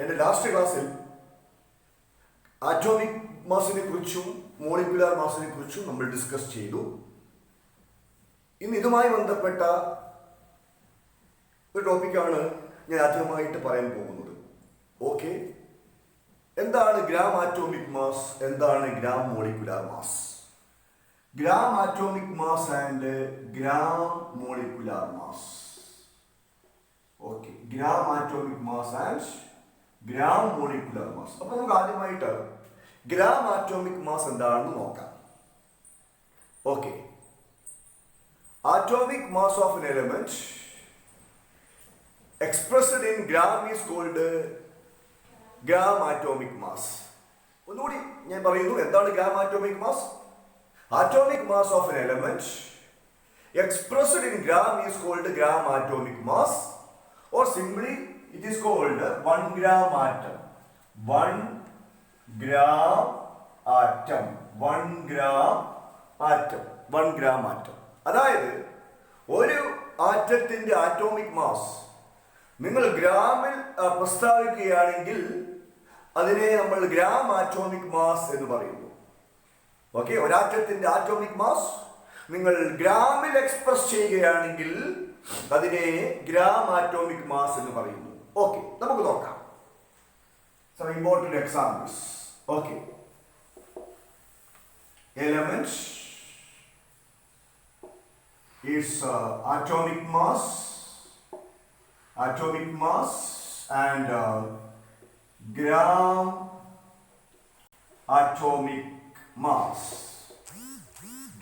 എൻ്റെ ലാസ്റ്റ് ക്ലാസ്സിൽ ആറ്റോമിക് മാസിനെ കുറിച്ചും മോളിക്കുലാർ മാസിനെ കുറിച്ചും നമ്മൾ ഡിസ്കസ് ചെയ്തു. ഇന്ന് ഇതുമായി ബന്ധപ്പെട്ട ഒരു ടോപ്പിക്കാണ് ഞാൻ ആദ്യമായിട്ട് പറയാൻ പോകുന്നത്. ഓക്കെ, എന്താണ് ഗ്രാം ആറ്റോമിക് മാസ്, എന്താണ് gram molecular mass? Gram atomic mass and gram molecular mass. Okay, gram atomic mass and gram molecular mass. അപ്പൊ നമുക്ക് ആദ്യമായിട്ട് ഗ്രാം ആറ്റോമിക് മാസ് എന്താണെന്ന് നോക്കാം. Okay, atomic mass of an element expressed in gram is called gram atomic mass. ഒന്നുകൂടി ഞാൻ പറയുന്നു, എന്താണ് gram atomic mass? Atomic mass of an element expressed in gram is called gram atomic mass, or simply it is called 1 gram atom. 1 gram atom. 1 gram atom. 1 gram atom. അതായത് ഒരു ആറ്റത്തിന്റെ atomic mass നിങ്ങൾ ഗ്രാമിൽ പ്രസ്താവിക്കുകയാണെങ്കിൽ അതിനെ നമ്മൾ gram atomic mass എന്ന് പറയുന്നു. Okay, ഒരാറ്റത്തിന്റെ atomic mass നിങ്ങൾ ഗ്രാമിൽ express ചെയ്യുകയാണെങ്കിൽ അതിനെ ഗ്രാം ആറ്റോമിക് മാസ് എന്ന് പറയുന്നു. ഓക്കെ, നമുക്ക് നോക്കാം some important examples. Okay, elements is atomic mass and gram atomic mass.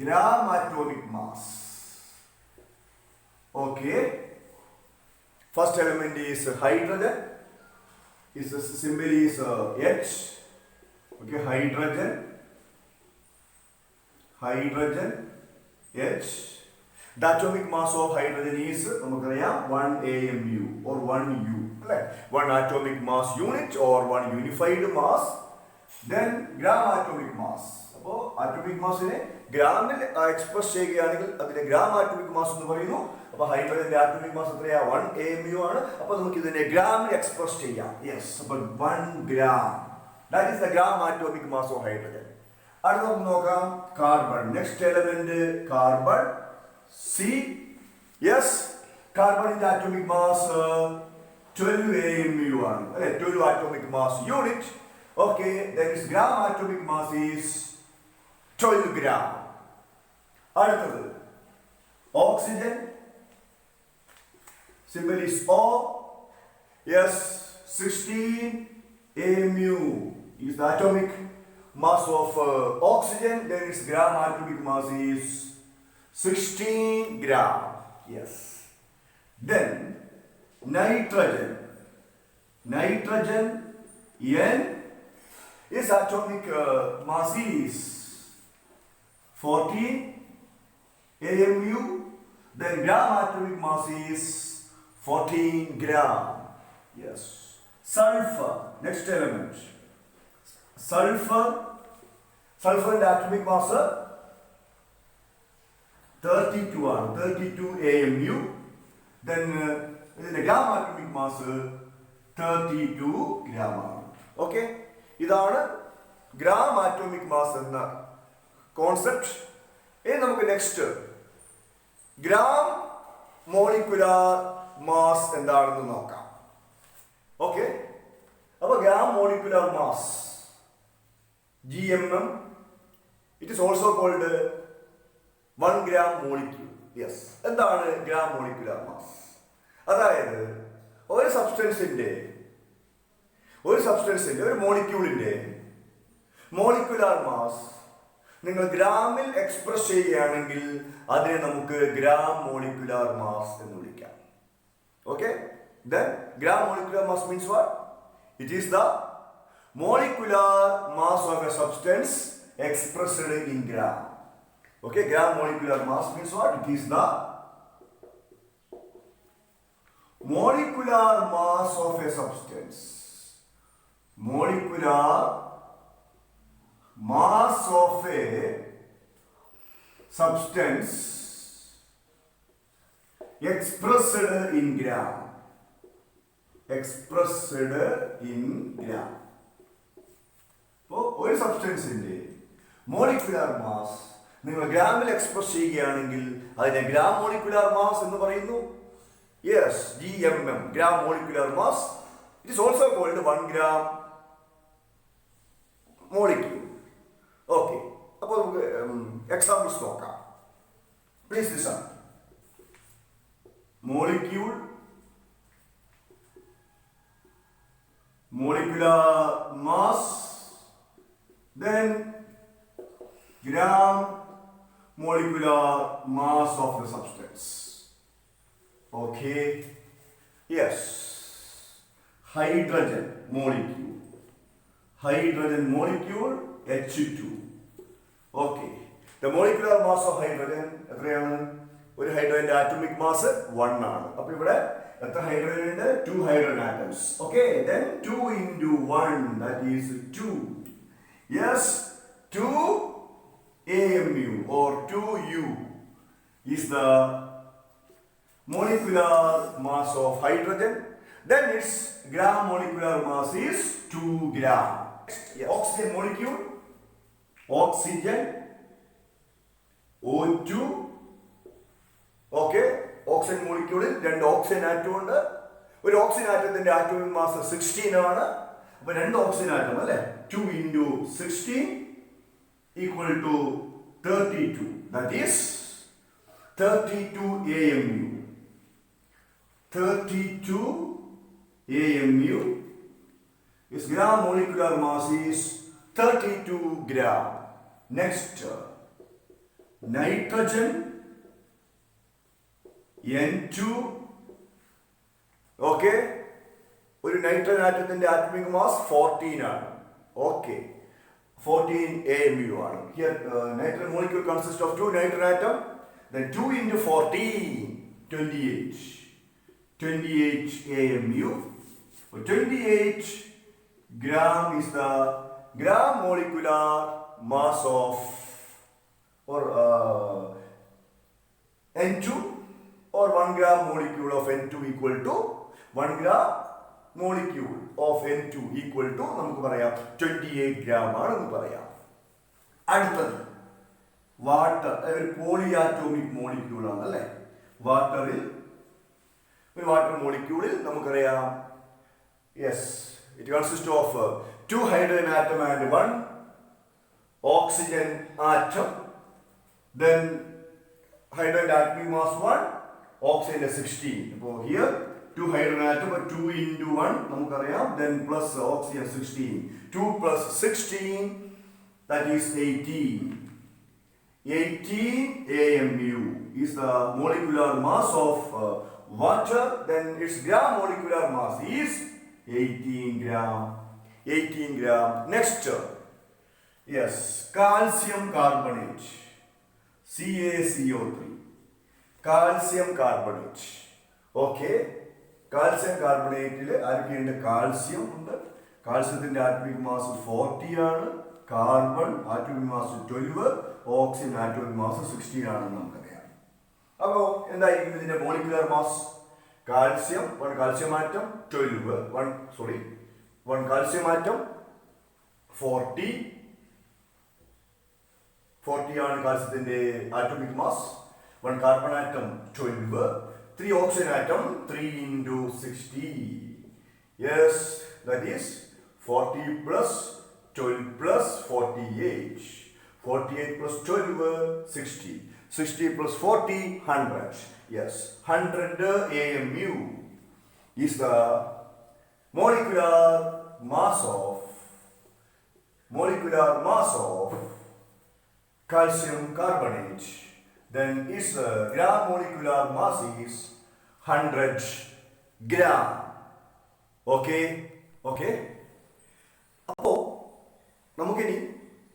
Gram atomic mass. Okay, first element is hydrogen. Its symbol is H. Okay, hydrogen H. The atomic mass of hydrogen is 1 AMU or 1 U. 1 atomic mass unit or 1 unified mass. Then gram atomic mass. അപ്പോൾ atomic മാസിനെ ഗ്രാമിൽ express ചെയ്യുകയാണെങ്കിൽ അതിനെ gram atomic mass എന്ന് പറയുന്നു. അപ്പോൾ ഹൈഡ്രജന്റെ atomic mass എത്രയാ? 1 AMU ആണ്. അപ്പോൾ നമുക്ക് ഇതിനെ ഗ്രാമിൽ എക്സ്പ്രസ് ചെയ്യാം. യെസ്, അപ്പോൾ 1 gram. That is the gram atomic mass of hydrogen. അടുത്ത നമുക്ക് നോക്കാം carbon. Next element carbon. C. Yes, carbon atomic mass 12 AMU ആണ് അല്ലേ? 12 atomic mass unit. Okay, then its gram atomic mass is 12 gram. അടുത്തത് oxygen. Symbol is O. Yes, 16 AMU is the atomic mass of oxygen. Then its gram atomic mass is 16 gram. Yes. Then nitrogen. N. Its atomic mass is 14 AMU. Then gram atomic mass is 14 gram. Yes. Sulfur. Next element. Sulfur atomic mass 32 ആണ്. 32 AMU. Then ഇതിന്റെ gram atomic mass 32 gram ആണ്. Okay, ഇതാണ് gram atomic mass എന്ന concept. ഇനി നമുക്ക് next gram molecular mass എന്താണെന്ന് നോക്കാം. Okay, അപ്പോൾ gram molecular mass GMM, it is also called 1 gram molecule. Yes, എന്താണ് ഗ്രാം മോളിക്കുലാർ മാസ്? അതായത് ഒരു സബ്സ്റ്റൻസിന്റെ ഒരു മോളിക്യൂളിന്റെ മോളിക്കുലാർ മാസ് നിങ്ങൾ ഗ്രാമിൽ എക്സ്പ്രസ് ചെയ്യുകയാണെങ്കിൽ അതിനെ നമുക്ക് ഗ്രാം മോളിക്കുലാർ മാസ് എന്ന് വിളിക്കാം. Okay, then gram molecular mass means what? It is the molecular mass of a substance expressed in gram. Okay, gram molecular mass means what? It is the molecular mass of a substance. Molecular mass of a substance expressed in gram. Expressed in gram. അപ്പോൾ ഒരു സബ്സ്റ്റൻസിന്റെ molecular mass നിങ്ങൾ ഗ്രാമിൽ express ചെയ്യുകയാണെങ്കിൽ അതിനെ gram molecular mass എന്ന് പറയുന്നു. Yes, GMM, gram molecular mass. It is also called 1 gram molecule. Okay, അപ്പോൾ നമുക്ക് examples നോക്കാം. Please listen. Molecule, molecular mass, then gram molecular mass of the substance. Okay, yes, hydrogen molecule, H2. Okay, the molecular mass of hydrogen എത്രയാണ്? ഒരു ഹൈഡ്രജന്റെ atomic mass 1 ആണ്. അപ്പോൾ ഇവിടെ എത്ര hydrogen ഉണ്ട്? 2 hydrogen atoms. Okay, then 2 into 1, that is 2. Yes, 2 AMU or 2U is the molecular mass of hydrogen. Then its gram molecular mass is 2 gram. Yes. Oxygen molecule, oxygen, O2. Okay, oxygen മോളിക്യൂളിൽ 2 oxygen atom ഉണ്ട്. ഒരു oxygen ആറ്റത്തിന്റെ atomic mass 16 ആണ്. അപ്പൊ 2 oxygen atom അല്ലേ, 2 into 16 equal to 32. That is 32 AMU. 32 AMU is gram molecular mass is 32 gram. Next, nitrogen N2. Okay, ഒരു nitrogen ആറ്റത്തിന്റെ atomic mass 14 ആണ്. Okay, 14 AMU ആണ്. Here nitrogen molecule consists of 2 nitrogen atom. Then 2 into 14, 28. 28 AMU. 28 gram is the gram molecular mass of or N2. Or 1 gram molecule of N2 equal to 1 gram molecule of N2 equal to നമുക്ക് പറയാം 28 gram ആണെന്ന് പറയാം. അടുത്തത് water, ഒരു polyatomic molecule ആണ് അല്ലേ. വാട്ടറിൽ ഒരു വാട്ടർ മോളിക്യൂളിൽ നമുക്കറിയാം, yes, it consist of 2 hydrogen atom and 1 oxygen atom. Then hydrogen atomic mass 1, oxygen is 16. അപ്പോൾ here 2 hydrogen atom, 2 into 1 നമുക്കറിയാം, then plus oxygen 16. 2 plus 16, that is 18. 18 AMU is the molecular mass of water. Then its gram molecular mass is 18 gram. 18 gram. Next, yes, calcium carbonate, CaCO3. Calcium carbonate. Okay, calcium കാർബണേറ്റിൽ ആരൊക്കെയുണ്ട്? Calcium ഉണ്ട്. കാൽസ്യത്തിന്റെ atomic mass 40 ആണ്. Carbon atomic mass 12, oxygen atomic mass 16 ആണെന്ന് നമുക്കറിയാം. അപ്പോൾ എന്തായിരിക്കും ഇതിന്റെ molecular mass? Calcium, 1 calcium atom 12, 1 calcium atom 40 ആണ് കാൽസ്യത്തിന്റെ atomic mass. 1 carbon atom 12, 3 oxygen atom 3 into 60. Yes, that is 40 plus 12 plus 48. 48 plus 12, 60. 60 plus 40, 100. Yes, 100 AMU is the molecular mass of calcium carbonate. Then its gram molecular mass is 100 gram. Okay. അപ്പോൾ നമുക്കിനി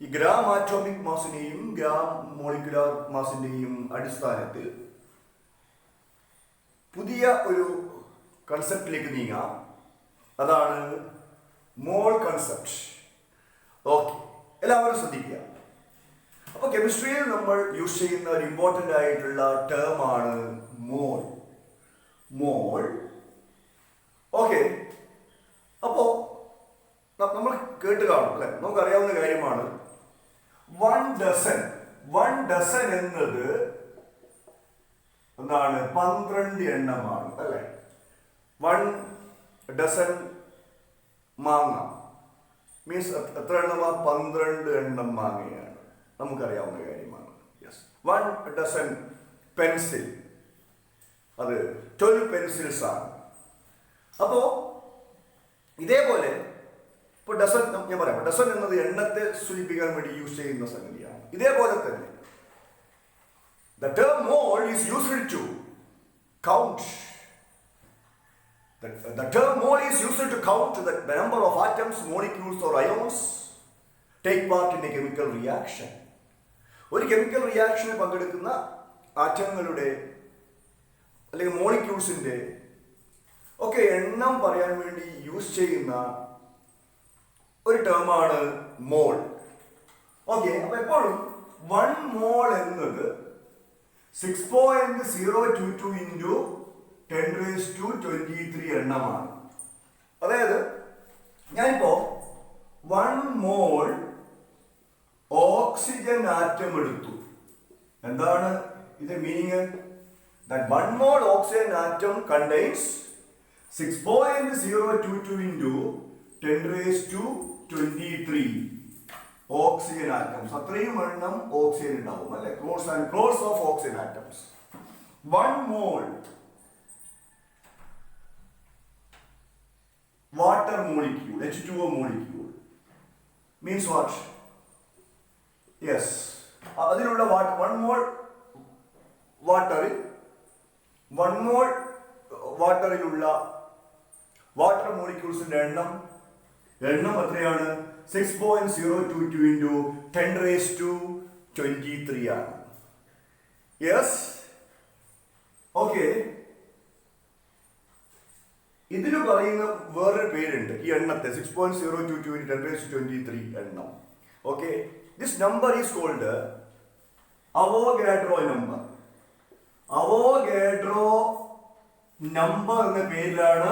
ഈ gram atomic മാസിന്റെയും gram molecular മാസിന്റെയും അടിസ്ഥാനത്തിൽ പുതിയ ഒരു കൺസെപ്റ്റിലേക്ക് നീങ്ങാം. അതാണ് മോൾ concept. Okay, എല്ലാവരും ശ്രദ്ധിക്കുക. അപ്പോൾ കെമിസ്ട്രിയിൽ നമ്മൾ യൂസ് ചെയ്യുന്ന ഒരു ഇമ്പോർട്ടൻ്റ് ആയിട്ടുള്ള ടേം ആണ് മോൾ. ഓക്കെ, അപ്പോ നമ്മൾ കേട്ട് കാണും അല്ലെ, നമുക്കറിയാവുന്ന കാര്യമാണ്. 1 ഡസൻ എന്നത് എന്താണ്? 12 എണ്ണമാണ് അല്ലെ. 1 ഡസൻ മാങ്ങ മീൻസ് എത്ര എണ്ണമാ? 12 എണ്ണം മാങ്ങയാണ്. നമുക്കറിയാവുന്ന കാര്യമാണ്. യെസ്. 1 ഡസൻ പെൻസിൽ, അത് 12 പെൻസിൽസ് ആണ്. അപ്പോ ഇതേപോലെ ഇപ്പൊ ഡസൻ ഞാൻ പറയാം, ഡസൻ എന്നത് എണ്ണത്തെ സൂചിപ്പിക്കാൻ വേണ്ടി യൂസ് ചെയ്യുന്ന സംഗതിയാണ്. ഇതേപോലെ തന്നെ the term mole is used to count. The term mole is used to count the number of atoms, molecules or ions take part in a chemical reaction. ഒരു കെമിക്കൽ റിയാക്ഷനിൽ പങ്കെടുക്കുന്ന ആറ്റങ്ങളുടെ അല്ലെങ്കിൽ മോളിക്യൂൾസിന്റെ ഒക്കെ എണ്ണം പറയാൻ വേണ്ടി യൂസ് ചെയ്യുന്ന ഒരു ടേമാണ് മോൾ. ഓക്കെ, അപ്പൊ എപ്പോഴും 1 മോൾ എന്നത് 6.022 ഇൻറ്റു 10⁻23 എണ്ണമാണ്. അതായത് ഞാനിപ്പോ 1 മോൾ ഓക്സിജൻ ആറ്റം എടുത്തു. എന്താണ് ഇത് meaning? that 1 mole oxygen atom contains 6.022 into 10⁻23 oxygen atoms. അത്രയും എണ്ണം ഓക്സിജൻ ഉണ്ടാവും അല്ലെ, crores and crores of oxygen atoms. 1 mole water molecule, H2O molecule means what? Yes, അതിലുള്ള 1 mole വാട്ടറിൽ 1 മോൾ വാട്ടറിലുള്ള വാട്ടർ മോളിക്യൂൾസിന്റെ എണ്ണം എത്രയാണ്? 6.022 ഇൻറ്റു 10⁻23 ആണ്. Yes, okay. ഇതിന് പറയുന്ന വേറൊരു പേരുണ്ട് ഈ എണ്ണത്തെ, 6.022 ഇൻറ്റു 10⁻23 എണ്ണം. Okay, this number is called Avogadro number. Avogadro number എന്ന പേരിലാണ്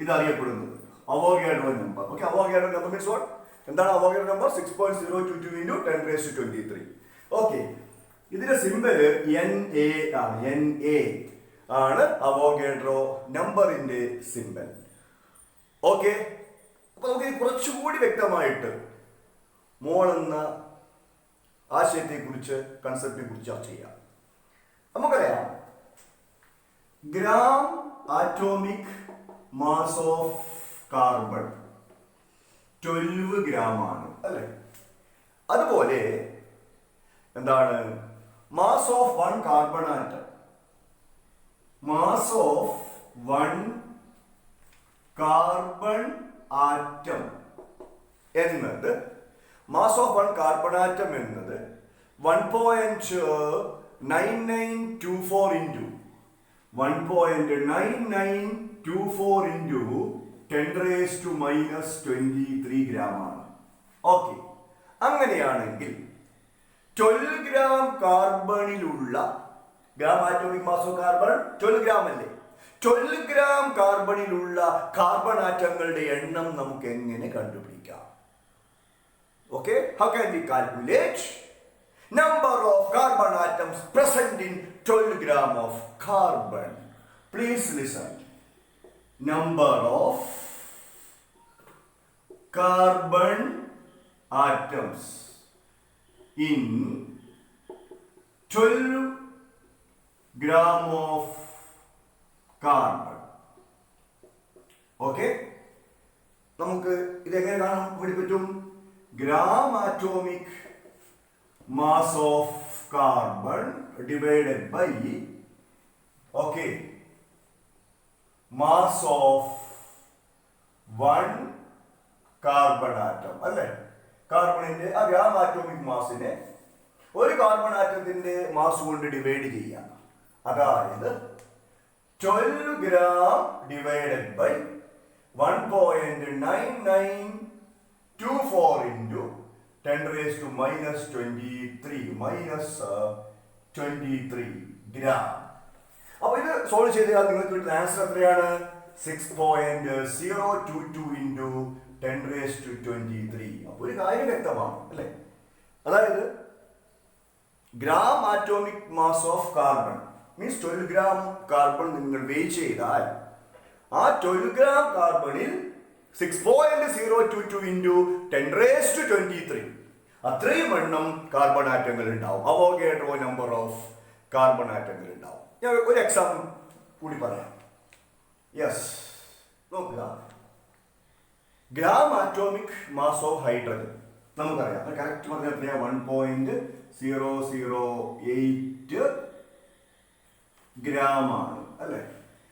ഇത് അറിയപ്പെടുന്നത്, Avogadro number. Okay, Avogadro number means what? എന്താണ് അവോഗാഡ്രോ നമ്പർ? 6.022 ഇൻറ്റു 10⁻23. ഓക്കെ, ഇതിന്റെ സിമ്പല് Na ആണ്. Na ആണ് അവോഗാഡ്രോ നമ്പറിന്റെ സിമ്പൽ. ഓക്കെ, അപ്പൊ നമുക്ക് കുറച്ചുകൂടി വ്യക്തമായിട്ട് മോൾ എന്ന ആശയത്തെ കുറിച്ച്, കൺസെപ്റ്റിനെ കുറിച്ച് ചർച്ച ചെയ്യാം. നമുക്കറിയാം gram atomic mass of carbon 12 gram ആണ് അല്ലെ. അതുപോലെ എന്താണ് mass of 1 carbon atom? Mass of 1 carbon atom എന്നത് മാസ് ഓഫ് 1 കാർബൺ ആറ്റം എന്നത് 1.9924 into 1.9924 into 10⁻23 ഗ്രാം ആണ്. ഓക്കെ, അങ്ങനെയാണെങ്കിൽ 12 ഗ്രാം കാർബണിലുള്ള gram atomic mass of carbon 12 gram അല്ലേ. 12 ഗ്രാം കാർബണിലുള്ള കാർബൺ ആറ്റങ്ങളുടെ എണ്ണം നമുക്ക് എങ്ങനെ കണ്ടുപിടിക്കാം? Okay, how can we calculate number of carbon atoms present in 12 gram of carbon? Please listen. Number of carbon atoms in 12 gram of carbon. Okay, നമുക്ക് ഇതെങ്ങനെ കാണാൻ വേണ്ടി പറ്റും? gram atomic mass of carbon divided by okay mass of 1 carbon atom അല്ലേ. കാർബണിന്റെ ആ gram atomic മാസിനെ ഒരു carbon ആറ്റത്തിന്റെ മാസ് കൊണ്ട് ഡിവൈഡ് ചെയ്യാം. അതായത് 12 gram divided by 1.9924 into 10⁻23 gram. അപ്പൊ ഇത് സോൾവ് ചെയ്താൽ നിങ്ങൾക്ക് കിട്ടുന്ന ആൻസർ എത്രയാണ്? 6.022 ഇൻറ്റു 10⁻23. അപ്പോൾ ഒരു കാര്യം വ്യക്തമാണ് അല്ലേ? അതായത് gram atomic mass of carbon means 12 gram carbon നിങ്ങൾ വെയ് ചെയ്താൽ ആ 12 ഗ്രാം കാർബണിൽ 6.022 ഇൻറ്റു 10⁻23 അത്രയും എണ്ണം കാർബൺ ആറ്റങ്ങൾ ഉണ്ടാവും. അവോഗാഡ്രോ നമ്പർ ഓഫ് കാർബൺ ആറ്റങ്ങൾ ഉണ്ടാവും. ഞാൻ ഒരു എക്സാമ്പിൾ കൂടി പറയാം. യെസ്, നോക്കുക. Gram atomic mass of hydrogen നമുക്കറിയാം. കറക്റ്റ് പറഞ്ഞാൽ 1.008 ഗ്രാം ആണ് അല്ലേ?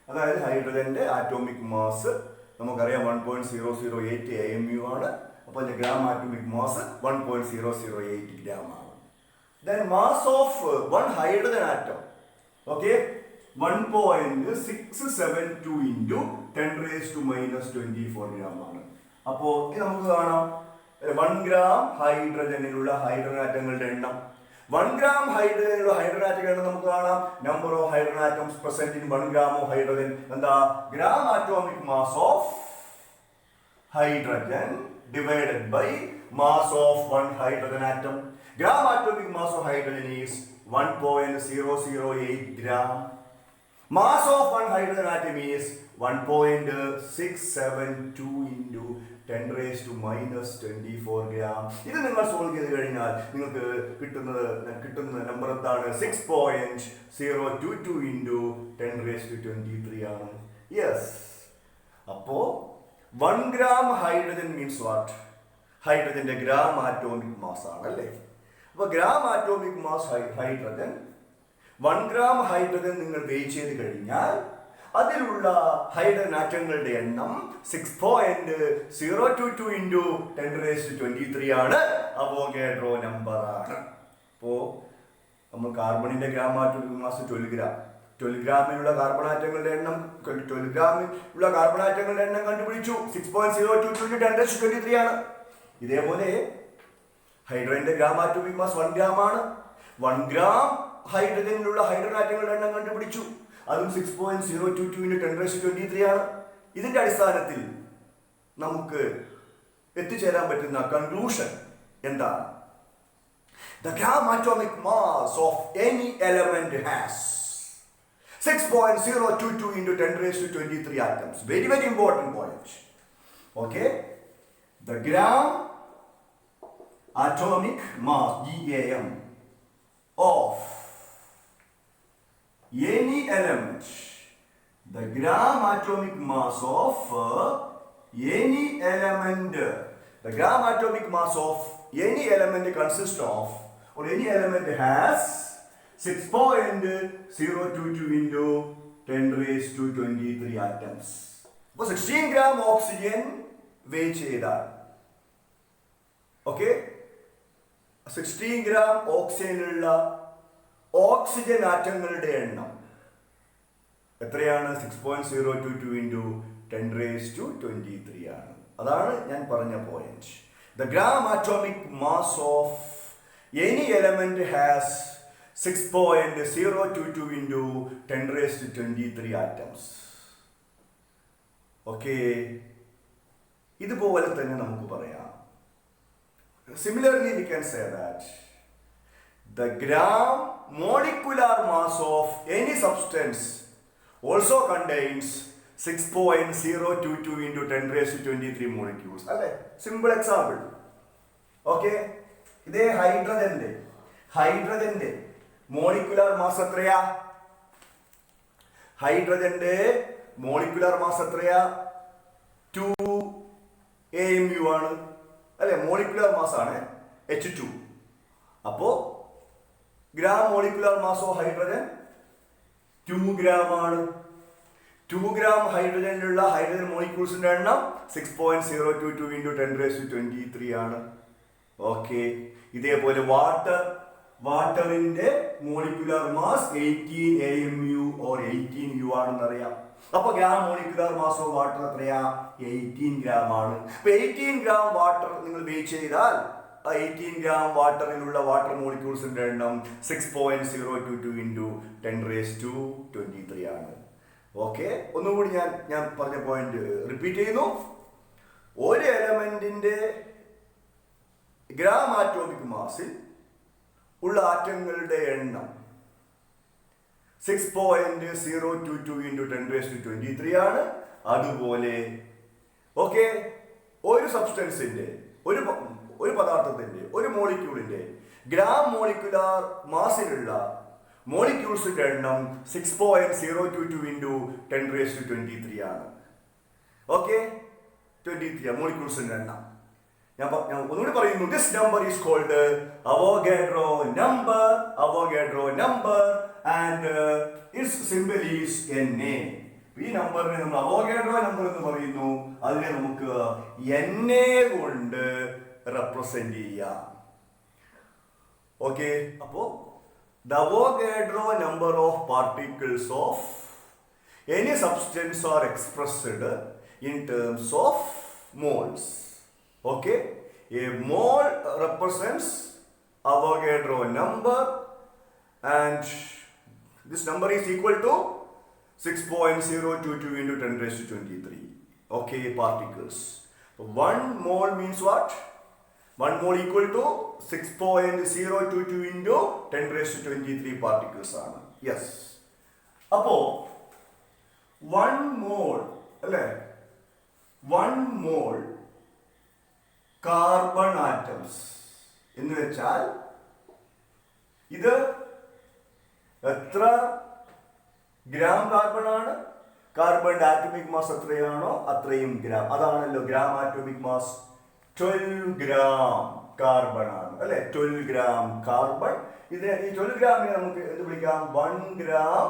അതായത് ഹൈഡ്രജന്റെ ആറ്റോമിക് മാസ് നമുക്കറിയാം 1.008 AMU ആണ്. അപ്പോൾ അതിന്റെ ഗ്രാം ആറ്റോമിക് മാസ് 1.008 ഗ്രാം ആണ്. Then mass of one hydrogen atom, okay, 1.672 into 10⁻⁻24 gram ആണ്. അപ്പോൾ ഇത് നമുക്ക് കാണാം 1 ഗ്രാം ഹൈഡ്രജനിലുള്ള ഹൈഡ്രജൻ ആറ്റങ്ങളുടെ എണ്ണം. 1 ഗ്രാം ഹൈഡ്രജനിലുള്ള ഹൈഡ്രജൻ ആറ്റങ്ങളുടെ എണ്ണം നമുക്ക് കാണാം. Number of hydrogen atoms present in 1 gram of hydrogen എന്താ? Gram atomic mass of hydrogen divided by mass of one hydrogen atom. Gram atomic mass of hydrogen is 1.008 gram. Mass of one hydrogen atom is 1.672 into 10⁻⁻24 gram. ഇത് നിങ്ങൾ solve ചെയ്ത് കഴിഞ്ഞാൽ നിങ്ങൾക്ക് കിട്ടുന്ന number എന്താണ്? 6.022 into 10⁻23 ആണ്. Yes, അപ്പോ 1 gram hydrogen means what? ഹൈഡ്രജന്റെ ഗ്രാം ആറ്റോമിക് മാസ് ആണ് അല്ലേ? അപ്പൊ gram atomic mass hydrogen 1 gram hydrogen നിങ്ങൾ വെയ് ചെയ്ത് കഴിഞ്ഞാൽ അതിലുള്ള ഹൈഡ്രജൻ ആറ്റങ്ങളുടെ എണ്ണം 6.022 ഇൻറ്റു 10⁻23 ആണ്. അവോഗാഡ്രോ നമ്പർ ആണ്. അപ്പോ നമ്മൾ കാർബണിന്റെ ഗ്രാം ആറ്റോമിക് മാസ് 12 ഗ്രാം. 12 ഗ്രാമിലുള്ള കാർബൺ ആറ്റങ്ങളുടെ എണ്ണം 12 ഗ്രാമിലുള്ള കാർബൺ ആറ്റങ്ങളുടെ എണ്ണം കണ്ടുപിടിച്ചു. 6.022 10⁻23 ആണ്. ഇതേപോലെ ഹൈഡ്രജന്റെ ഗ്രാം ആറ്റോമിക് മാസ് 1 ഗ്രാം ആണ്. 1 ഗ്രാം ഹൈഡ്രജനിലുള്ള ഹൈഡ്രജൻ ആറ്റങ്ങളുടെ എണ്ണം കണ്ടുപിടിച്ചു. അതും 6.022 10⁻23 ആണ്. ഇതിന്റെ അടിസ്ഥാനത്തിൽ നമുക്ക് എത്തിച്ചേരാൻ പറ്റുന്ന കൺക്ലൂഷൻ എന്താണ്? The gram atomic mass of any element has 6.022 into 10⁻23 atoms. Very, very important point. Okay? The gram atomic mass, GAM, of any element. The gram atomic mass of any element. The gram atomic mass of any element consists of, or any element has 6.022 into 10⁻23 atoms. അപ്പോൾ 16 gram oxygen വെയ് ചെയ്താൽ, okay, 16 gram ഓക്സിജനുള്ള oxygen ആറ്റങ്ങളുടെ എണ്ണം എത്രയാണ്? 6.022 into 10⁻23 ആണ്. അതാണ് ഞാൻ പറഞ്ഞ point. The gram atomic mass of any element has 6.022 into 10⁻23 atoms. Okay, ഇതുപോലെ തന്നെ നമുക്ക് പറയാം. Similarly, we can say that the gram molecular mass of any substance also contains 6.022 into 10⁻23 molecules. അല്ലേ? Simple example. ഓക്കെ, ഇതേ ഹൈഡ്രജന്റെ molecular mass എത്രയാ? ഹൈഡ്രജന്റെ molecular mass എത്രയാ? 2 AMU ആണ് അല്ലെ? മോളിക്കുലർ മാസ് ആണ് H2. അപ്പോ gram molecular mass of hydrogen 2 gram ആണ്. 2 gram ഹൈഡ്രജനിലുള്ള hydrogen മോളിക്യൂൾസിന്റെ എണ്ണം 6.022 into 10⁻23 ആണ്. ഓക്കെ, ഇതേപോലെ വാട്ടറിന്റെ molecular mass 18 AMU or 18U ആണെന്നറിയാം. അപ്പൊ gram molecular mass of water എത്രയാ? 18 ഗ്രാം ആണ്. അപ്പൊ 18 ഗ്രാം വാട്ടർ നിങ്ങൾ വെയ് ചെയ്താൽ 18 ഗ്രാം വാട്ടറിലുള്ള വാട്ടർ മോളിക്യൂൾസിന്റെ എണ്ണം 6.022 into 10⁻23 ആണ്. ഓക്കെ, ഒന്നുകൂടി ഞാൻ പറഞ്ഞ പോയിന്റ് റിപ്പീറ്റ് ചെയ്യുന്നു. ഒരു എലമെന്റിന്റെ ഗ്രാം ആറ്റോമിക് മാസിൽ ഉള്ള ആറ്റങ്ങളുടെ എണ്ണം 6.022 × 10⁻23 ആണ്. അതുപോലെ ഓക്കെ, ഒരു സബ്സ്റ്റൻസിന്റെ ഒരു പദാർത്ഥത്തിന്റെ ഒരു മോളിക്യൂളിന്റെ ഗ്രാം മോളിക്കുലാർ മാസിലുള്ള മോളിക്യൂൾസിന്റെ എണ്ണം 6.022 × 10⁻23 ആണ്. ഓക്കെ, 23 മോളിക്യൂൾസിന്റെ എണ്ണം. ഞാൻ ഒന്നുകൂടി പറയുന്നു. This number is called Avogadro number and its symbol is Na. ഈ നമ്പറിനെ നമ്മൾ അവോഗാഡ്രോ നമ്പർ എന്ന് പറയുന്നു. അതിനെ നമുക്ക് Na കൊണ്ട് റെപ്രസെന്റ് ചെയ്യാം. ഓക്കെ, അപ്പോ the Avogadro number of particles of any substance are expressed in terms of moles. Okay, a mole represents Avogadro number and this number is equal to 6.022 × 10⁻23. Okay, particles. So 1 mole means what? 1 mole equal to 6.022 × 10⁻23 particles ആണ്. Yes, അപ്പോ 1 മോൾ അല്ലെ, 1 മോൾ carbon atoms എന്ന് വെച്ചാൽ ഇത് എത്ര gram carbon ആണ്? കാർബണിന്റെ atomic mass എത്രയാണോ അത്രയും ഗ്രാം. അതാണല്ലോ gram atomic mass. 12 gram carbon ആണ് അല്ലെ, 12 ഗ്രാം കാർബൺ. ഇതിനെ ഈ 12 ഗ്രാമിനെ നമുക്ക് എന്ത് വിളിക്കാം? 1 ഗ്രാം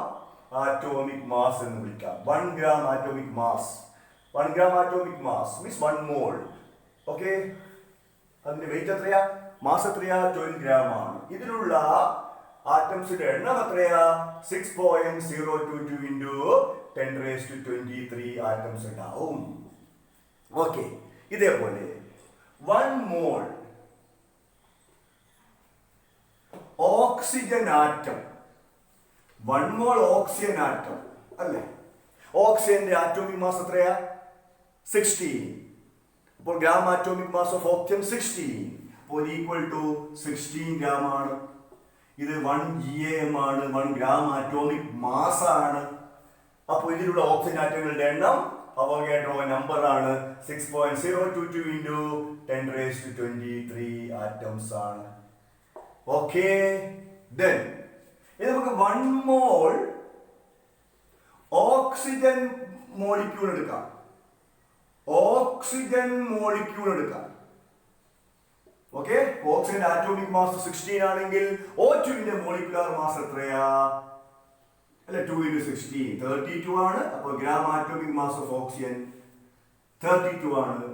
ആറ്റോമിക് മാസ് എന്ന് വിളിക്കാം. 1 gram atomic mass. 1 gram atomic mass means 1 മോൾ. ഓക്കെ, അതിന്റെ വെയിറ്റ് എത്രയാ? മാസ് എത്രയാ? 12 ഗ്രാം ആണ്. ഇതിലുള്ള ആറ്റംസിന്റെ എണ്ണം എത്രയാ? 6.022 × 10⁻23 ആറ്റംസ് ഉണ്ടാവും. ഓക്കെ, ഇതേപോലെ 1 മോൾ ഓക്സിജൻ ആറ്റം, 1 മോൾ ഓക്സിജൻ ആറ്റം അല്ലേ, ഓക്സിജന്റെ ആറ്റോമിക് മാസ് എത്രയാ? 16. അപ്പോൾ gram atomic mass of oxygen 16. അപ്പോൾ ഈക്വൽ ടു 16 ഗ്രാം ആണ്. ഇത് 1 GAM ആണ്, 1 ഗ്രാം ആറ്റോമിക് മാസ് ആണ്. അപ്പോൾ ഇതിലുള്ള ഓക്സിജൻ ആറ്റങ്ങളുടെ എണ്ണം അവോഗാഡ്രോ നമ്പർ ആണ് 6.022 × 10⁻23 ആറ്റംസ് ആണ്. ഓക്കെ, ദെൻ ഇത് നമുക്ക് 1 മോൾ ഓക്സിജൻ മോളിക്യൂൾ എടുക്കാം. ഓക്സിജൻ മോളിക്യൂൾ എടുക്കാം. ഓക്കെ, ഓക്സിജൻ ആറ്റോമിക് മാസ് 16 ആണെങ്കിൽ O2ന്റെ മോളിക്കുലാർ മാസ് എത്രയാ? അല്ലെ, 2 × 16 32 ആണ്. അപ്പോൾ gram atomic mass of oxygen 32 ആണ്.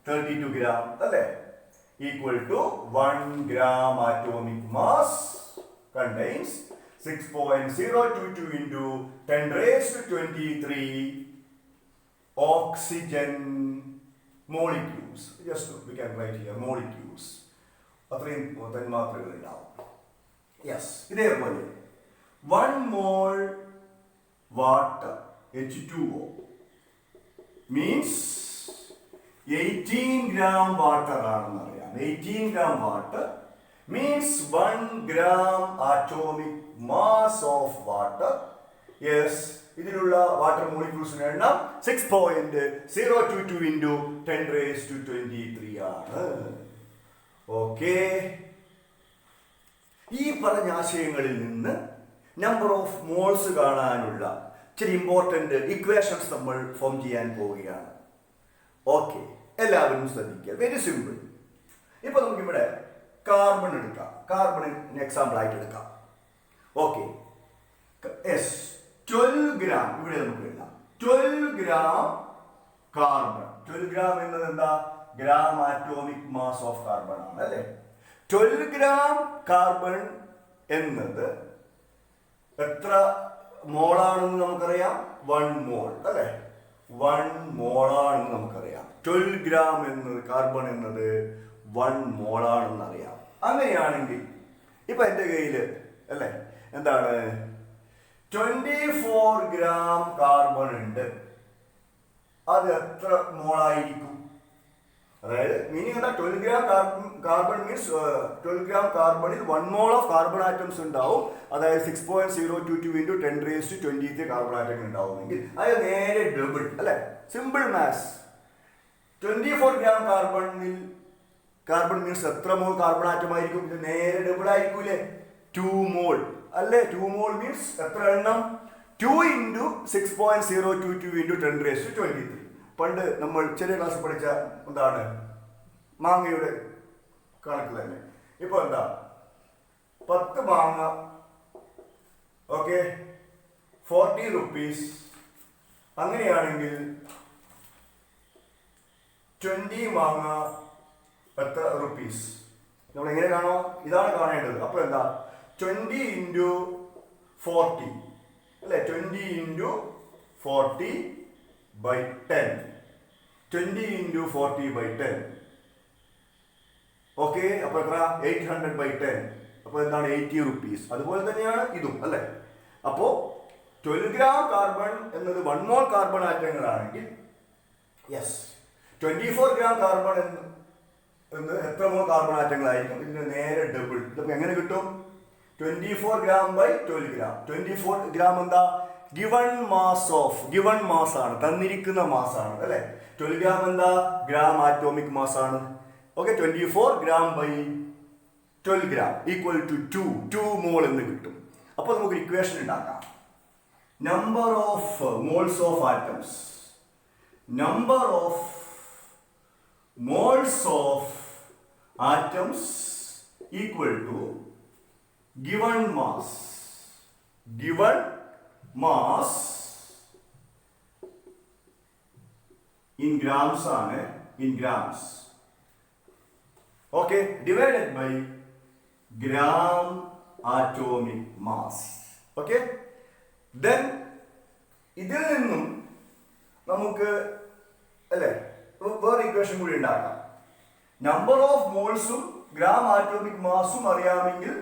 32 ഗ്രാം അല്ലെ, equal to 1 gram atomic mass contains 6.022 × 10⁻23 oxygen molecules. Just we can write here molecules. അത്രയും തന്മാത്രകൾ ഉണ്ടാവും. യെസ്, ഇതേപോലെ 1 mole water H2O means 18 gram water ആണെന്ന് അറിയാം. 18 gram water means 1 gram atomic mass of water. Yes, ഇതിലുള്ള water മോളിക്യൂൾസിന്റെ എണ്ണം 6.022 × 10⁻23 ആണ്. ഓക്കെ, ഈ പറഞ്ഞ ആശയങ്ങളിൽ നിന്ന് നമ്പർ ഓഫ് മോൾസ് കാണാനുള്ള ചില ഇമ്പോർട്ടന്റ് ഇക്വേഷൻസ് നമ്മൾ ഫോം ചെയ്യാൻ പോവുകയാണ്. ഓക്കെ, എല്ലാവരും ശ്രദ്ധിക്കുക. Very simple. ഇപ്പൊ നമുക്കിവിടെ കാർബൺ എടുക്കാം. കാർബണിന് എക്സാമ്പിൾ ആയിട്ട് എടുക്കാം. ഓക്കെ, യെസ്, 12 ഗ്രാം ഇവിടെ നമുക്ക് എഴുതാം. 12 ഗ്രാം കാർബൺ. 12 ഗ്രാം എന്നത് എന്താ? Gram atomic mass of carbon ആണ് അല്ലേ. 12 ഗ്രാം കാർബൺ എന്നത് എത്ര മോളാണെന്ന് നമുക്കറിയാം? 1 മോൾ അല്ലേ. 1 മോളാണെന്ന് നമുക്കറിയാം. 12 ഗ്രാം എന്നത് കാർബൺ എന്നത് 1 മോളാണെന്ന് അറിയാം. അങ്ങനെയാണെങ്കിൽ ഇപ്പൊ എൻ്റെ കയ്യിൽ അല്ലേ എന്താണ് 24 ഗ്രാം കാർബൺ ഉണ്ട്. അത് എത്ര മോളായിരിക്കും? അതായത് മീനിങ് എന്താ? 12 ഗ്രാം കാർബൺ മീൻസ് 12 ഗ്രാം കാർബണിൽ 1 മോൾ ഓഫ് കാർബൺ ആറ്റംസ് ഉണ്ടാവും. അതായത് 6.022 ഇൻറ്റു 10⁻23 കാർബൺ ആറ്റങ്ങൾ ഉണ്ടാവുമെങ്കിൽ അത് നേരെ ഡബിൾ അല്ലെ? Simple maths. 24 gram carbon means എത്ര മോൾ കാർബൺ ആറ്റം ആയിരിക്കും? ഇത് നേരെ ഡബിൾ ആയിരിക്കൂലേ? 2 മോൾ അല്ലേ? 2 മോൾ മീൻസ് എത്ര എണ്ണം? 2 ഇൻറ്റു 6.022 ഇൻറ്റു 10⁻23. പണ്ട് നമ്മൾ ചെറിയ ക്ലാസ് പഠിച്ച എന്താണ് മാങ്ങയുടെ കണക്ക് തന്നെ. ഇപ്പൊ എന്താ 10 മാങ്ങ, ഓക്കെ, 40 റുപ്പീസ്. അങ്ങനെയാണെങ്കിൽ 20 മാങ്ങ എത്ര റുപ്പീസ്? നമ്മൾ എങ്ങനെ കാണോ? ഇതാണ് കാണേണ്ടത്. അപ്പൊ എന്താ 20 ഇൻറ്റു 40 അല്ലെ? 20 into 40 by 10. 20 into 40 by 10. Okay, അപ്പൊ എത്ര? 800 by 10. അപ്പൊ എന്താണ്? 80 റുപ്പീസ്. അതുപോലെ തന്നെയാണ് ഇതും അല്ലെ? അപ്പോ 12 ഗ്രാം കാർബൺ എന്നത് 1 മോൾ കാർബൺ ആറ്റങ്ങളാണെങ്കിൽ യെസ് 24 ഗ്രാം കാർബൺ എന്ന് എത്ര മോൾ കാർബൺ ആറ്റങ്ങളായിരിക്കും? ഇതിന് നേരെ ഡബിൾ. ഇതൊക്കെ എങ്ങനെ കിട്ടും? 24 ഗ്രാം ബൈ 12 ഗ്രാം. 24 ഗ്രാം എന്താ? ഗിവൺ മാസ് ആണ്, തന്നിരിക്കുന്ന മാസ് ആണ് അല്ലെ? 12 ഗ്രാം എന്താ? ഗ്രാം ആറ്റോമിക് മാസ് ആണ്. Okay, 24 gram by 12 gram equal to 2 mole എന്ന് കിട്ടും. അപ്പോൾ നമുക്ക് ഇക്വേഷൻ ഉണ്ടാക്കാം. Number of moles of atoms, number of moles of atoms equal to given mass. Given mass in grams ആണ്, in grams, okay, divided by gram atomic mass. okay, then ഇതിൽ നിന്നും നമുക്ക് അല്ലേ വേറെ ഇക്വേഷൻ കൂടി ഉണ്ടാക്കാം. നമ്പർ ഓഫ് മോൾസും gram atomic മാസും അറിയാമെങ്കിൽ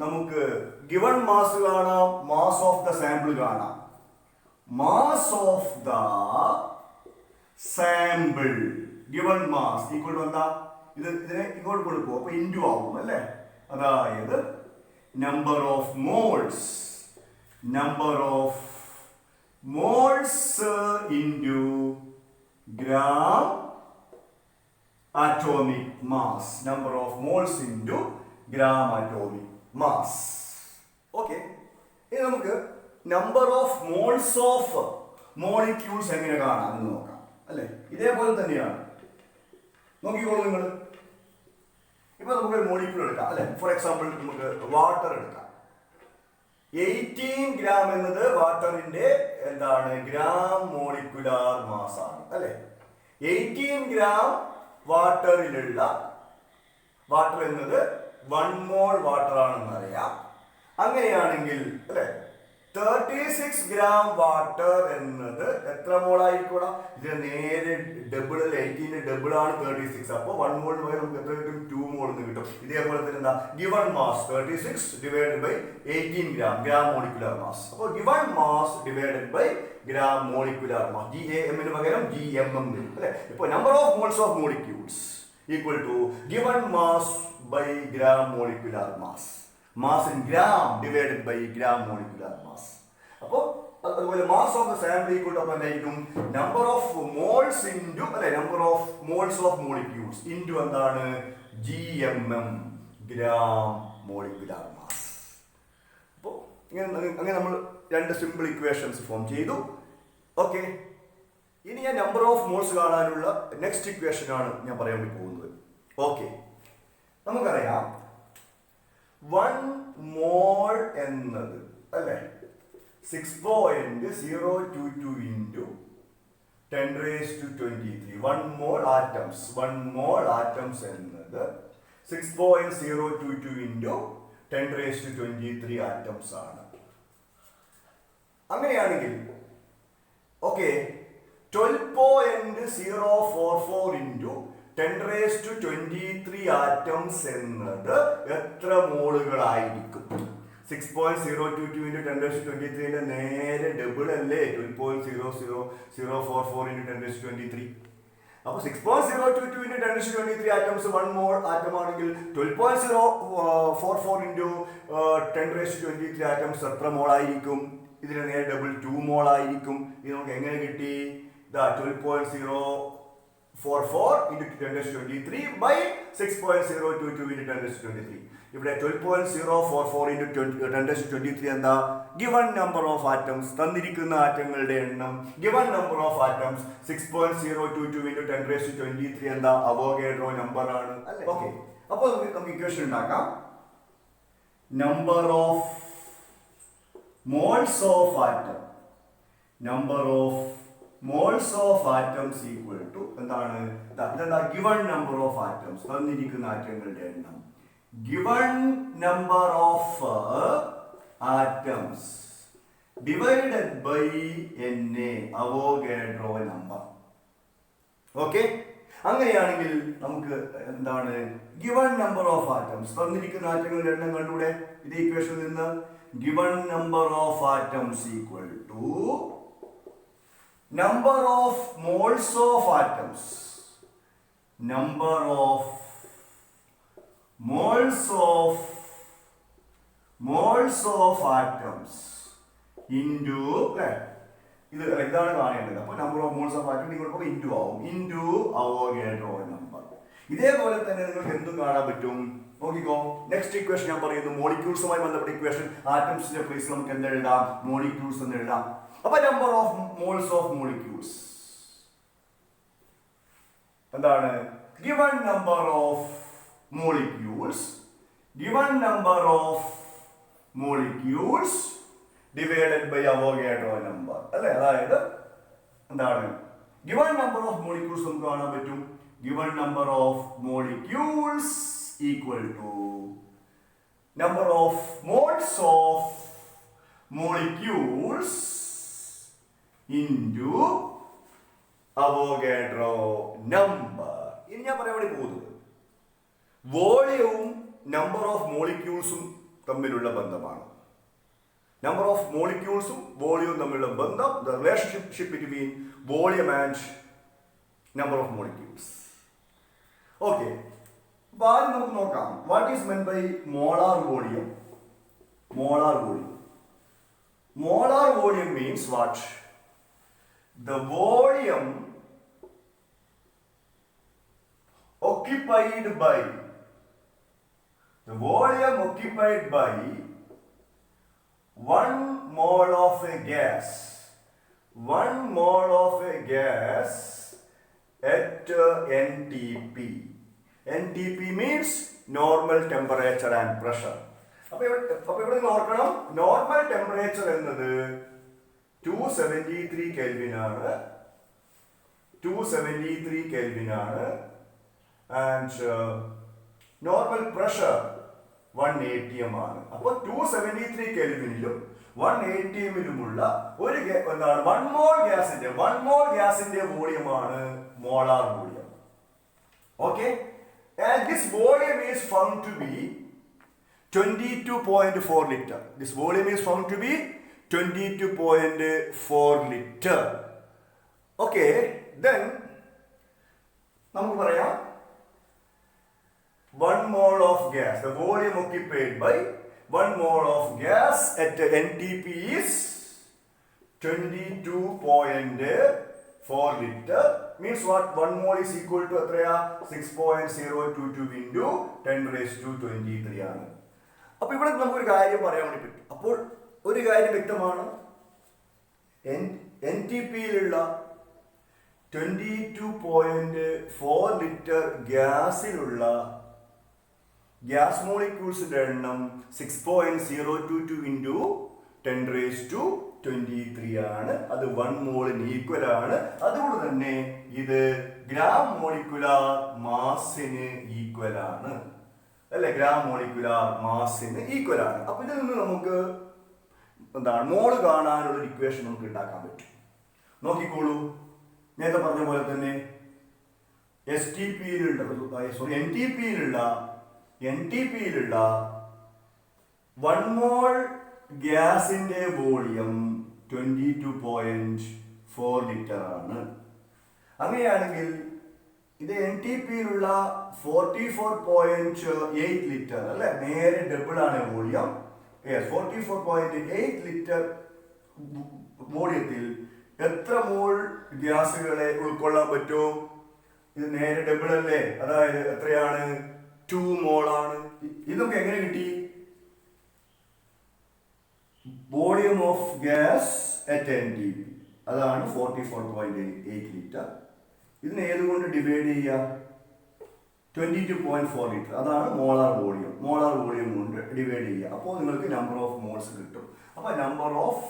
നമുക്ക് ഗിവൺ മാസ് കാണാം, മാസ് ഓഫ് ദ സാമ്പിൾ കാണാം. Mass of the sample given mass equal to എന്താ? ഇതിനെ ഇങ്ങോട്ട് കൊടുക്കും, അപ്പൊ ഇൻറ്റു ആവും അല്ലേ? അതായത് number of moles into gram atomic mass. Number of moles into gram atomic mass. Okay, ഇനി നമുക്ക് number of moles of molecules എങ്ങനെ കാണാം എന്ന് നോക്കാം അല്ലെ? ഇതേപോലെ തന്നെയാണ്. നോക്കിക്കോളൂ നിങ്ങൾ. ഇപ്പൊ നമുക്കൊരു മോളിക്യൂൾ എടുക്കാം അല്ലെ? ഫോർ എക്സാമ്പിൾ നമുക്ക് വാട്ടർ എടുക്കാം. 18 ഗ്രാം എന്നത് വാട്ടറിന്റെ എന്താണ്? ഗ്രാം മോളിക്കുലാർ മാസ് ആണ് അല്ലെ? 18 ഗ്രാം വാട്ടറിലുള്ള വാട്ടർ എന്നത് 1 മോൾ വാട്ടർ ആണെന്ന് അറിയാം. അങ്ങനെയാണെങ്കിൽ അല്ലെ 36 ഗ്രാം വാട്ടർ എന്നത് എത്ര മോൾ ആയിരിക്കും? ഇത് നേരെ ഡബിൾ, 18 ഡബിൾ ആണ് 36. അപ്പോൾ 1 മോൾ പകരം നമുക്ക് എത്ര കിട്ടും? 2 മോൾ എന്ന് കിട്ടും. ഇതേപോലെ തന്നെ എന്താ? Given mass 36 divided by 18 gram molecular mass. അപ്പോൾ given mass divided by gram molecular mass, GAM ന് പകരം GMM വരും അല്ലെ? ഇപ്പോൾ number of moles of molecules equal to given mass by gram molecular mass. Mass in gram divided by gram molecular mass. അപ്പോൾ അതുപോലെ mass of the sample equal to എന്തായിരിക്കും? Number of moles into അല്ലെ number of moles of molecules into എന്താണ്? GMM gram molecular mass. അപ്പോൾ അങ്ങനെ നമ്മൾ 2 simple equations form ചെയ്തു. Okay, ഇനി ഞാൻ നമ്പർ ഓഫ് മോൾസ് കാണാനുള്ള നെക്സ്റ്റ് ഇക്വേഷൻ ആണ് ഞാൻ പറയാൻ വേണ്ടി പോകുന്നത്. ഓക്കെ, നമുക്കറിയാം 1 മോൾ എന്നത് അല്ലെ 6.022 ഇൻറ്റു 10⁻23. 1 മോൾ ആറ്റംസ് എന്നത് 6.022 ഇൻറ്റു 10⁻23 ആറ്റംസ് ആണ്. അങ്ങനെയാണെങ്കിൽ ഓക്കെ 12.044 ഇൻറ്റു 10⁻23 ആറ്റംസ് എന്നത് എത്ര മോളുകളായിരിക്കും? 6.022 into 10 raised to 23 നേരെ ഡബിൾ അല്ലേ 12.00044 into 10 raised to 23. അപ്പോൾ 6.022 into 10 raised to 23 atoms 1 mole atom ആണെങ്കിൽ 12.044 into 10 raised to 23 atoms എത്ര മോൾ ആയിരിക്കും? ഇതിന് നേരെ ഡബിൾ 2 മോൾ ആയിരിക്കും. ഇത് നമുക്ക് എങ്ങനെ കിട്ടി? 12.044 into 10 raised to 23 by 6.022 into 10 raised to 23. ഇവിടെ 12.044 into 10 raised to 23 എന്താ? ഗിവൺ നമ്പർ ഓഫ് ആറ്റംസ്, തന്നിരിക്കുന്ന ആറ്റങ്ങളുടെ എണ്ണം. Given number of atoms 6.022 into 10 raised to 23 എന്താ? അവോഗാഡ്രോ നമ്പർ ആണ്. ഓക്കെ, അപ്പോൾ നമുക്ക് ഇക്വേഷൻ ഉണ്ടാക്കാം. Number of moles of atom, number of moles of atoms equal to എന്താണ്? ഇതെന്താ? ഗിവൺ നമ്പർ ഓഫ് ആറ്റംസ്, തന്നിരിക്കുന്ന ആറ്റങ്ങളുടെ എണ്ണം. Given number of atoms divided by Na, Avogadro number. Okay, അങ്ങനെയാണെങ്കിൽ നമുക്ക് എന്താണ്? ഗിവൺ നമ്പർ ഓഫ് ആറ്റംസ്, തന്നിരിക്കുന്ന ആറ്റങ്ങളുടെ എണ്ണം കണ്ടുകൂടെ ഇത് ഇക്വേഷനിൽ നിന്ന്? Given number of atoms equal to number of moles of atoms, number of moles of atoms into ഇത് ഇതാണ് കാണേണ്ടത്. അപ്പോൾ number of moles of atom നിങ്ങൾ ഇൻറ്റു ആവും, ഇൻറ്റു അവോഗാഡ്രോ നമ്പർ. ഇതേപോലെ തന്നെ നിങ്ങൾക്ക് എന്തും കാണാൻ പറ്റും. നോക്കിക്കോ, നെക്സ്റ്റ് ഇക്വേഷൻ ഞാൻ പറയുന്നു. മോളിക്യൂൾസുമായി ബന്ധപ്പെട്ട ഇക്വേഷൻ. ആറ്റംസിന്റെ പ്ലേസ് നമുക്ക് എന്ത് എഴുതാം? മോളിക്യൂൾസ് എന്ന് എഴുതാം. അപ്പൊ number of moles of molecules എന്താണ്? Given number of molecules, given number of molecules divided by Avogadro number. അല്ലേ? അതായത് എന്താണ്? given number of molecules നമുക്ക് കാണാൻ പറ്റും. given number of molecules equal to number of moles of molecules into Avogadro number. ഇനി ഞാൻ പറയാൻ വേണ്ടി പോകുന്നത് വോളിയവും നമ്പർ ഓഫ് മോളിക്യൂൾസും തമ്മിലുള്ള ബന്ധമാണ്. നമ്പർ ഓഫ് മോളിക്യൂൾസും വോളിയവും തമ്മിലുള്ള ബന്ധം, the relationship between volume and number of molecules. Okay, അപ്പോൾ ആദ്യം നമുക്ക് നോക്കാം what is meant by molar volume. Molar volume, molar volume means what? The volume occupied by the volume occupied by 1 mole of a gas, 1 mole of a gas at NTP. NTP means normal temperature and pressure. അപ്പോൾ ഇവിടെ ഓർക്കണം, normal temperature എന്നത് 273 kelvin ആണ്, 273 kelvin ആണ്. And normal pressure 1 atm ആണ്. അപ്പോൾ 273 കെൽവിനിലും 1 atm-ലുമുള്ള ഒരു എന്താണ് 1 മോൾ ഗ്യാസിന്റെ വോളിയമാണ് molar volume. Okay, and this volume is found to be 22.4 liter. This volume is found to be 22.4 liter. Okay, then നമുക്ക് പറയാം 1 mole of gas, the volume occupied by 1 mole of gas at NTP is 22.4 liter. Means what? 1 mole is equal to 6.022 into 10 raised to 23 ആണ്. അപ്പോൾ ഇവിടെ നമുക്കൊരു കാര്യം പറയാൻ വേണ്ടി പറ്റും. അപ്പോൾ ഒരു കാര്യം വ്യക്തമാണ്, NTP-യിലുള്ള 22.4 ലിറ്റർ ഗ്യാസിലുള്ള ഗ്യാസ് മോളിക്യൂൾസിന്റെ എണ്ണം 6.022 into 10 raised to 23 ആണ്. അത് 1 മോളിന് ഈക്വൽ ആണ്. അതുകൊണ്ട് തന്നെ ഇത് ഗ്രാം മോളിക്കുലാർ മാസിന് ഈക്വൽ ആണ്. അല്ലെ? ഗ്രാം മോളിക്കുലാർ മാസിന് ഈക്വൽ ആണ്. അപ്പൊ ഇതിൽ നിന്ന് നമുക്ക് എന്താണ് മോള് കാണാനുള്ള ഇക്വേഷൻ നമുക്ക് ഉണ്ടാക്കാൻ പറ്റും. നോക്കിക്കോളൂ, നേരത്തെ പറഞ്ഞ പോലെ തന്നെ NTP-യിലുള്ള 1 മോൾ ഗ്യാസിന്റെ വോളിയം 22.4 ലിറ്റർ ആണ്. അങ്ങനെയാണെങ്കിൽ ഇത് NTPയിലുള്ള 44.8 ലിറ്റർ അല്ലെ, നേരെ ഡബിൾ ആണ് വോളിയം. 44.8 ലിറ്റർ വോളിയത്തിൽ എത്ര മോൾ ഗ്യാസുകളെ ഉൾക്കൊള്ളാൻ പറ്റും? ഇത് നേരെ ഡബിൾ അല്ലേ, അതായത് എത്രയാണ്? 2 മോൾ ആണ്. ഇതൊക്കെ എങ്ങനെ കിട്ടി? Volume of gas at NTP അതാണ് 44.8 ലിറ്റർ. ഇതിനെ ഏതുകൊണ്ട് ഡിവൈഡ് ചെയ്യുക? 22.4 ലിറ്റർ അതാണ് മോളാർ വോളിയം. മോളാർ വോളിയം കൊണ്ട് ഡിവൈഡ് ചെയ്യുക. അപ്പോൾ നിങ്ങൾക്ക് നമ്പർ ഓഫ് മോൾസ് കിട്ടും. അപ്പോൾ നമ്പർ ഓഫ്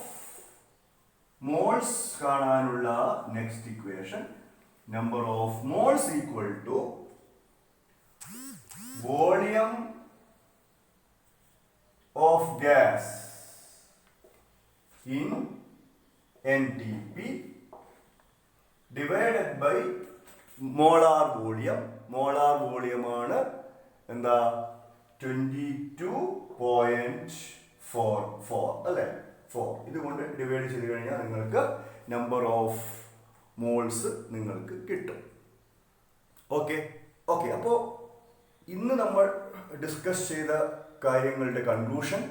മോൾസ് കാണാനുള്ള next equation, number of moles equal to volume of gas in NTP divided by molar volume. Molar volume ആണ് എന്താ? 22.44 അല്ലേ, 4. ഇതുകൊണ്ട് ഡിവൈഡ് ചെയ്ത് കഴിഞ്ഞാൽ നിങ്ങൾക്ക് നമ്പർ ഓഫ് മോൾസ് നിങ്ങൾക്ക് കിട്ടും. ഓക്കെ. അപ്പോൾ ഇന്ന് നമ്മൾ ഡിസ്കസ് ചെയ്ത കാര്യങ്ങളുടെ കൺക്ലൂഷൻ,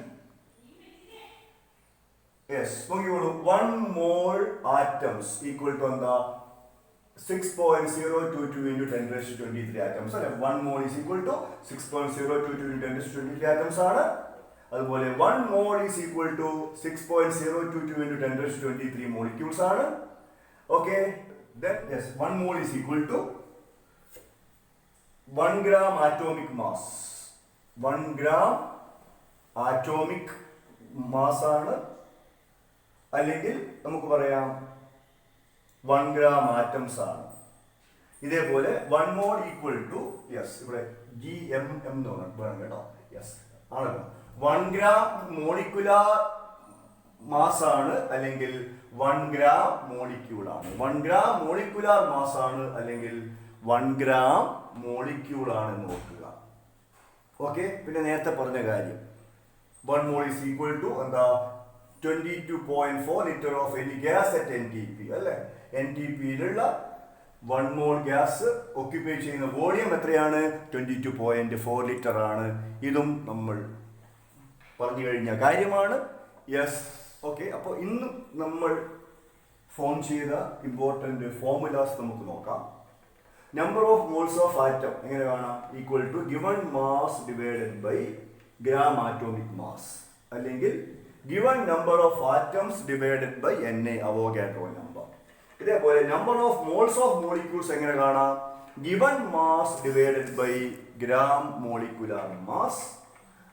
നോക്കിക്കോളൂ. 1 മോൾ ആറ്റംസ് ഈക്വൽ ടു എന്താ? 6.022 into 10⁻23 ആറ്റംസ് അല്ലെ. 1 mole is equal to 6.022 into 10⁻23 atoms ആണ്. അതുപോലെ 1 mole is equal to 6.022 into 10⁻23 molecules ആണ്. Okay. 1 mole is equal to 1 gram atomic mass. 1 gram atomic mass ആണ്, അല്ലെങ്കിൽ നമുക്ക് പറയാം 1 gram ആറ്റംസ് ആണ്. ഇതേപോലെ 1 മോൾ ഈക്വൽ ടു ഇവിടെ GMM എന്ന് വേണം കേട്ടോ. ആണല്ലോ. 1 gram മോളിക്കുലാർ മാസ് ആണ്, അല്ലെങ്കിൽ 1 gram മോളിക്യൂൾ ആണ്. 1 gram മോളിക്കുലാർ മാസ് ആണ്, അല്ലെങ്കിൽ 1 gram മോളിക്യൂൾ ആണ് നോക്കുക. ഓക്കെ. പിന്നെ നേരത്തെ പറഞ്ഞ കാര്യം, 1 മോൾ ഈസ് ഈക്വൽ ടു എന്താ? 22.4 litre of any gas at NTP അല്ലെ. NTPയിലുള്ള 1 മോൾ ഗ്യാസ് ഓക്യുപ്പൈ ചെയ്യുന്ന വോളിയം എത്രയാണ്? 22.4 ലിറ്റർ ആണ്. ഇതും നമ്മൾ പറഞ്ഞു കഴിഞ്ഞ കാര്യമാണ്. ഓക്കെ. അപ്പോൾ ഇന്ന് നമ്മൾ ഫോം ചെയ്ത ഇമ്പോർട്ടൻ്റ് ഫോർമുലാസ് നമുക്ക് നോക്കാം. Number of moles of atom എങ്ങനെ കാണാം? Equal to given mass divided by gram atomic mass, അല്ലെങ്കിൽ given number of atoms divided by Na Avogadro number. ഇതേപോലെ number of moles of molecules എങ്ങനെ കാണാം? given mass divided by gram molecular mass,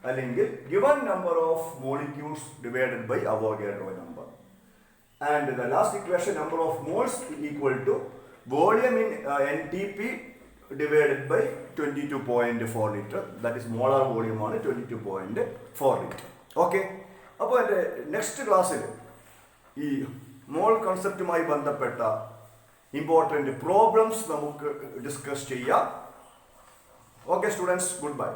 അല്ലെങ്കിൽ given number of molecules divided by Avogadro number. And the last equation, number of moles equal to volume in NTP divided by 22.4 litre. that is molar volume ആണ് 22.4 litre. Okay. അപ്പോൾ എൻ്റെ next ക്ലാസ്സിൽ ഈ മോൾ കൺസെപ്റ്റുമായി ബന്ധപ്പെട്ട important problems നമുക്ക് discuss ചെയ്യാം. Okay students, good bye.